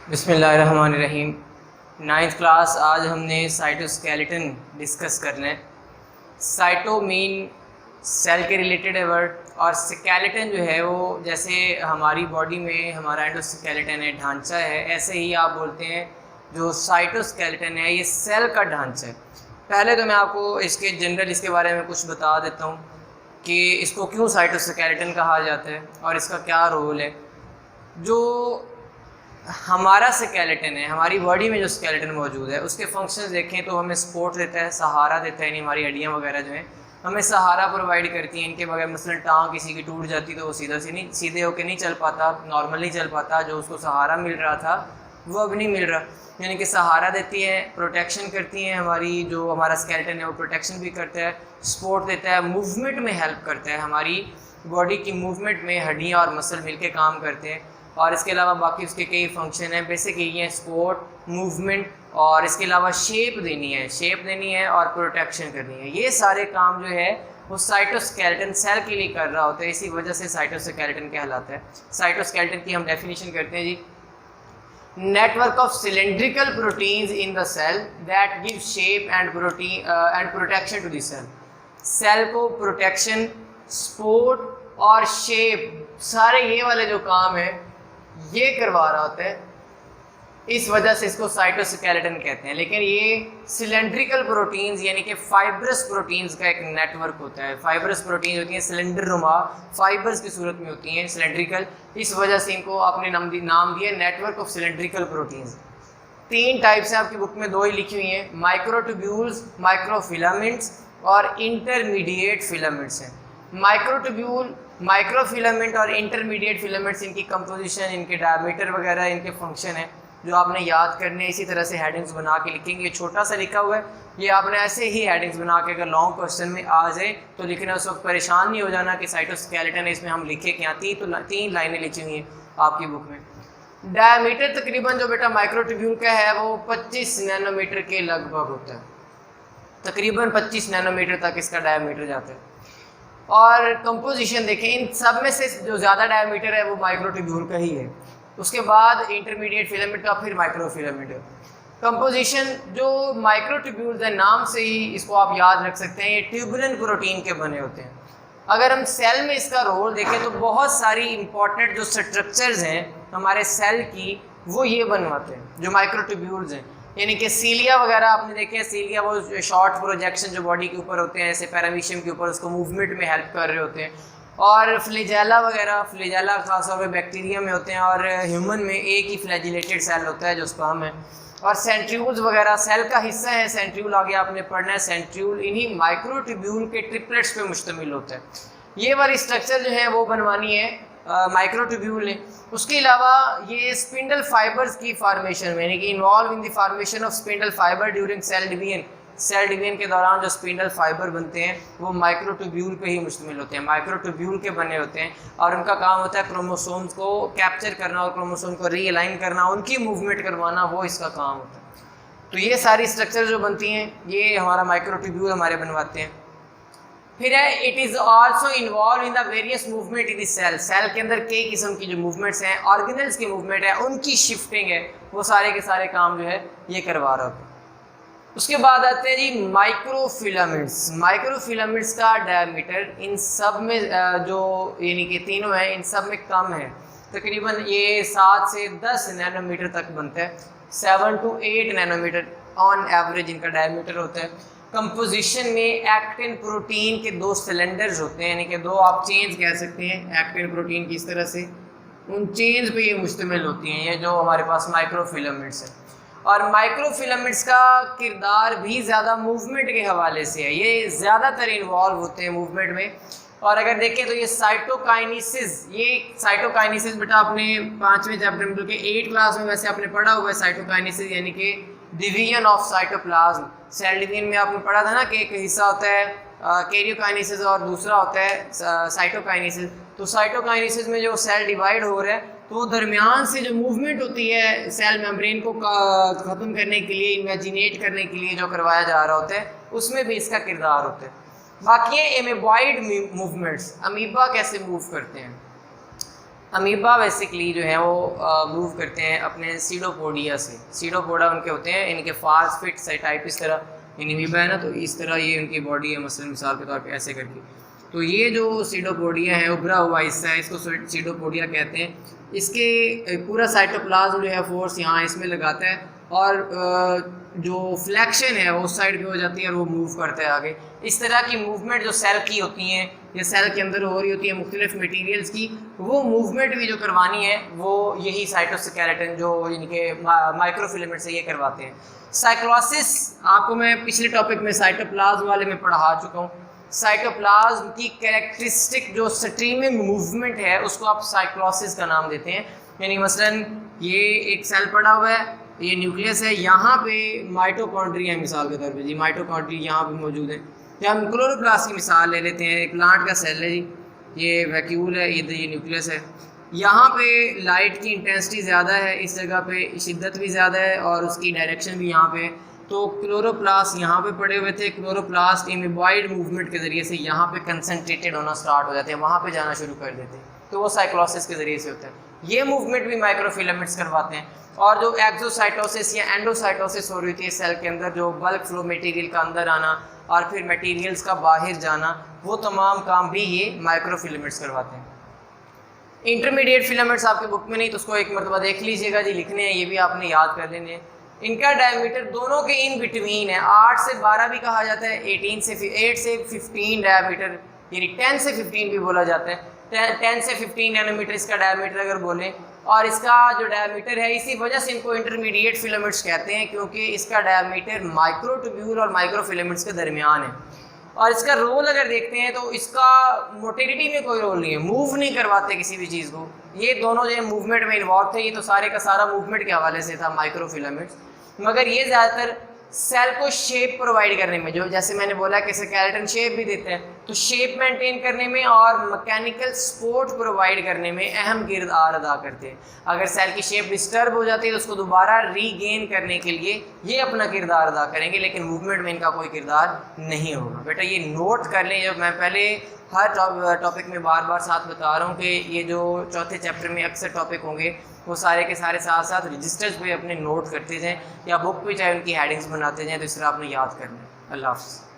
बिस्मिल्लाहिर्रहमानिर्रहीम। 9th class आज हमने साइटोस्केलेटन डिस्कस करना है। साइटो मीन सेल के रिलेटेड है वर्ड, और स्केलेटन जो है वो जैसे हमारी बॉडी में हमारा एंडोस्केलेटन है, ढांचा है, ऐसे ही आप बोलते हैं जो साइटोस्केलेटन है ये सेल का ढांचा है। पहले तो मैं आपको इसके जनरल इसके बारे में कुछ बता देता हूँ कि इसको क्यों साइटोस्केलेटन कहा जाता है और इसका क्या रोल है। जो हमारा स्केलेटन है, हमारी बॉडी में जो स्केलेटन मौजूद है उसके फंक्शंस देखें तो हमें सपोर्ट देता है, सहारा देता है, यानी हमारी हड्डियाँ वगैरह जो हैं हमें सहारा प्रोवाइड करती हैं। इनके बगैर मसलन टांग किसी की टूट जाती तो वो सीधे होकर नहीं चल पाता, नॉर्मल नहीं चल पाता। जो उसको सहारा मिल रहा था वो अब नहीं मिल रहा, यानी कि सहारा देती है, प्रोटेक्शन करती हैं। हमारी जो हमारा स्केलेटन है वो प्रोटेक्शन भी करता है, सपोर्ट देता है, मूवमेंट में हेल्प करता है। हमारी बॉडी की मूवमेंट में हड्डियाँ और मसल मिलके काम करते हैं। और इसके अलावा बाकी उसके कई फंक्शन हैं, बेसिक यही हैं, सपोर्ट, मूवमेंट, और इसके अलावा शेप देनी है और प्रोटेक्शन करनी है। ये सारे काम जो है वो साइटोस्केलेटन सेल के लिए कर रहा होता है, इसी वजह से साइटोस्केलेटन कहलाता है। साइटोस्केलेटन की हम डेफिनेशन करते हैं जी, network of cylindrical proteins in the cell that give shape and protection to the cell. Cell को प्रोटेक्शन, सपोर्ट और शेप, सारे ये वाले जो काम है ये करवा रहा होता है, इस वजह से इसको साइटोस्केलेटन कहते हैं। लेकिन ये सिलेंड्रिकल प्रोटीन्स यानी कि फाइब्रस प्रोटीन्स का एक नेटवर्क होता है। फाइब्रस प्रोटीन्स होती हैं सिलेंडर नुमा, फाइबर्स की सूरत में होती हैं, सिलेंड्रिकल, इस वजह से इनको आपने नाम दिया network of cylindrical proteins. 3 types हैं, आपकी बुक में 2 ही लिखी हुई हैं, माइक्रोट्यूब्यूल्स, माइक्रोफिलामेंट्स और इंटरमीडिएट फिलामेंट्स हैं। माइक्रोट्यूब्यूल, माइक्रोफिलामेंट और इंटरमीडिएट फिलामेंट्स, इनकी कंपोजिशन, इनके डायमीटर वगैरह, इनके फंक्शन है जो आपने याद करने। इसी तरह से हेडिंग्स बना के लिखेंगे। ये छोटा सा लिखा हुआ है, ये आपने ऐसे ही हेडिंग्स बना के अगर लॉन्ग क्वेश्चन में आ जाए तो लिखना, उस वक्त परेशान नहीं हो जाना कि साइटोस्केलेटन है इसमें हम लिखे क्या। 3 लाइनें लिखी हुई हैं आपकी बुक में। डायमीटर तकरीबन जो बेटा माइक्रोट्यूब्यूल का है वो 25 नैनोमीटर के लगभग होता है, तकरीबन 25 नैनोमीटर तक इसका डायमीटर जाता है। और कंपोजिशन देखें, इन सब में से जो ज़्यादा डायमीटर है वो माइक्रोट्यूब्यूल का ही है, उसके बाद इंटरमीडिएट फिलामेंट का, फिर माइक्रोफिलामेंट। कंपोजिशन जो माइक्रोट्यूब्यूल्स है, नाम से ही इसको आप याद रख सकते हैं, ये ट्यूबुलिन प्रोटीन के बने होते हैं। अगर हम सेल में इसका रोल देखें तो बहुत सारी इंपॉर्टेंट जो स्ट्रक्चर्स हैं हमारे सेल की वो ये बनवाते हैं जो माइक्रोट्यूब्यूल्स हैं। यानी कि सीलिया वगैरह आपने देखे हैं, सीलिया वो शॉर्ट प्रोजेक्शन जो बॉडी के ऊपर होते हैं, ऐसे पैरामीशियम के ऊपर, उसको मूवमेंट में हेल्प कर रहे होते हैं। और फ्लैजेला वगैरह, फ्लैजेला खासतौर पर बैक्टीरिया में होते हैं, और ह्यूमन में एक ही फ्लैजिलेटेड सेल होता है जो स्पर्म है। और सेंट्रियूल्स वगैरह सेल का हिस्सा है, सेंट्रियूल आगे आपने पढ़ना है। सेंट्रियूल इन्हीं माइक्रोट्यूब्यूल के ट्रिपलेट्स पे मुश्तमिल होता है। ये वाली स्ट्रक्चर जो है वो बनवानी है माइक्रोट्यूब्यूल ने। उसके अलावा ये स्पिंडल फाइबर्स की फार्मेशन में, यानी कि involve in the formation of spindle fibre during cell division. Cell division के दौरान जो स्पिंडल फाइबर बनते हैं वो माइक्रोट्यूब्यूल पे ही मुश्तमिल होते हैं, माइक्रोट्यूब्यूल के बने होते हैं। और उनका काम होता है क्रोमोसोम्स को कैप्चर करना और क्रोमोसोम को रीअलाइन करना, उनकी मूवमेंट करवाना, वो इसका काम होता है। तो ये सारी स्ट्रक्चर जो बनती हैं ये हमारा माइक्रोट्यूब्यूल हमारे बनवाते हैं। फिर है, it is also involve in the various movement in the cell. Cell के अंदर कई किस्म की जो मूवमेंट्स हैं, ऑर्गेनल्स की मूवमेंट है, उनकी शिफ्टिंग है, वो सारे के सारे काम जो है ये करवा रहा होता है। उसके बाद आते हैं जी माइक्रोफिलामेंट्स। माइक्रोफिलामेंट्स का डायमीटर इन सब में जो यानी कि तीनों हैं, इन सब में कम है, तकरीबन ये 7 से 10 नैनोमीटर तक बनता है, 7 to 8 नैनोमीटर ऑन एवरेज इनका डायमीटर होता है। कंपोजिशन में एक्टिन प्रोटीन के 2 सिलेंडर्स होते हैं, यानी कि 2 आप चेन्स कह सकते हैं एक्टिन प्रोटीन की, इस तरह से उन चेन्स पे ये मुश्तमिल होती हैं, ये जो हमारे पास माइक्रोफिलामेंट्स हैं। और माइक्रोफिलामेंट्स का किरदार भी ज़्यादा मूवमेंट के हवाले से है, ये ज़्यादातर इन्वॉल्व होते हैं मूवमेंट में। और अगर देखें तो ये साइटोकाइनेसिस बेटा आपने 5वें चैप्टर में बल्कि 8 क्लास में वैसे आपने पढ़ा हुआ है। साइटोकाइनेसिस यानी कि division of cytoplasm. Cell division में आपने पढ़ा था ना कि एक हिस्सा होता है कैरियोकाइनेसिस और दूसरा होता है साइटोकाइनेसिस। तो साइटोकाइनेसिस में जो सेल डिवाइड हो रहा है तो दरमियान से जो मूवमेंट होती है सेल मेम्ब्रेन को ख़त्म करने के लिए, इन्वेजिनेट करने के लिए जो करवाया जा रहा होता है, उसमें भी इसका किरदार होता है। बाकी है एमीबॉइड मूवमेंट्स, अमीबा कैसे मूव करते हैं। अमीबा बेसिकली जो है वो मूव करते हैं अपने सीडोपोडिया से। सीडोपोडा उनके होते हैं, इनके फास्ट फिट से टाइप इस तरह, अमीबा है ना, तो इस तरह ये उनकी बॉडी है, मसलन मिसाल के तौर पे ऐसे करके। तो ये जो सीडोपोडिया है, उभरा हुआ हिस्सा है, इसको सीडोपोडिया कहते हैं। इसके पूरा साइटोप्लाज्म जो है फोर्स यहाँ इसमें लगाता है और जो फ्लैक्शन है वो उस साइड पे हो जाती है और वो मूव करता है आगे। इस तरह की मूवमेंट जो सेल की होती हैं या सेल के अंदर हो रही होती है मुख्तलिफ मटीरियल्स की, वो मूवमेंट भी जो करवानी है वो यही साइटोस्केलेटन जो इनके माइक्रोफिलामेंट से ये करवाते हैं। साइक्लोसिस आपको मैं पिछले टॉपिक में साइटोप्लाज्म वाले में पढ़ा चुका हूँ। साइटोप्लाज्म की कैरेक्टरिस्टिक जो स्ट्रीमिंग मूवमेंट है उसको आप साइक्लोसिस का नाम देते हैं। यानी मसलन ये एक सेल पड़ा हुआ है, ये न्यूक्लियस है, यहाँ पे माइटोकॉन्ड्रिया है मिसाल के तौर पे जी, माइटोकॉन्ड्रिया यहाँ पे मौजूद है। या हम क्लोरोप्लास्ट की मिसाल ले लेते हैं, एक प्लांट का सेल है जी, ये वैक्यूल है, ये न्यूक्लियस है। यहाँ पे लाइट की इंटेंसिटी ज़्यादा है, इस जगह पे शिद्दत भी ज़्यादा है और उसकी डायरेक्शन भी यहाँ पे। तो क्लोरोप्लास्ट यहाँ पे पड़े हुए थे, क्लोरोप्लास्ट एमीबॉइड मूवमेंट के ज़रिए से यहाँ पे कंसनट्रेटेड होना स्टार्ट हो जाते हैं, वहाँ पे जाना शुरू कर देते हैं, तो वो साइक्लोसिस के ज़रिए से होता है। ये मूवमेंट भी माइक्रोफिलामेंट्स करवाते हैं। और जो एक्सोसाइटोसिस या एंडोसाइटोसिस हो रही थी सेल के अंदर, जो बल्क फ्लो मटेरियल का अंदर आना और फिर मटेरियल्स का बाहर जाना, वो तमाम काम भी ये माइक्रोफिलामेंट्स करवाते हैं। इंटरमीडिएट फिलामेंट्स आपकी बुक में नहीं तो उसको एक मरतबा देख लीजिएगा जी, लिखने हैं, ये भी आपने याद कर लेने हैं। इनका डायमीटर दोनों के इन बिटवीन है, 8 से 12 भी कहा जाता है, 8 से 15 डायमीटर, यानी 10 से 15 भी बोला जाता है। 10 से 15 नैनोमीटर इसका डायमीटर अगर बोलें, और इसका जो डायमीटर है इसी वजह से इनको इंटरमीडिएट फिलामेंट्स कहते हैं, क्योंकि इसका डायमीटर माइक्रोट्यूब्यूल और माइक्रोफिलामेंट्स के दरमियान है। और इसका रोल अगर देखते हैं तो इसका मोटिलिटी में कोई रोल नहीं है, मूव नहीं करवाते किसी भी चीज़ को। ये दोनों जो मूवमेंट में इन्वॉल्व थे, ये तो सारे का सारा मूवमेंट के हवाले से था माइक्रोफिलामेंट्स, मगर ये ज़्यादातर सेल को शेप प्रोवाइड करने में, जो जैसे मैंने बोला कि स्केलेटन शेप भी देते हैं, तो शेप मेंटेन करने में और मैकेनिकल सपोर्ट प्रोवाइड करने में अहम किरदार अदा करते हैं। अगर सेल की शेप डिस्टर्ब हो जाती है तो उसको दोबारा रीगेन करने के लिए ये अपना किरदार अदा करेंगे, लेकिन मूवमेंट में इनका कोई किरदार नहीं होगा। बेटा ये नोट कर लें, जब मैं पहले हर टॉपिक में बार बार साथ बता रहा हूँ कि ये जो चौथे चैप्टर में अक्सर टॉपिक होंगे वो सारे के सारे साथ साथ रजिस्टर्स पे अपने नोट करते जाएँ या बुक पे चाहे उनकी हेडिंग्स बनाते जाएँ, तो इस तरह आपने याद करना है। अल्लाह हाफ़िज़।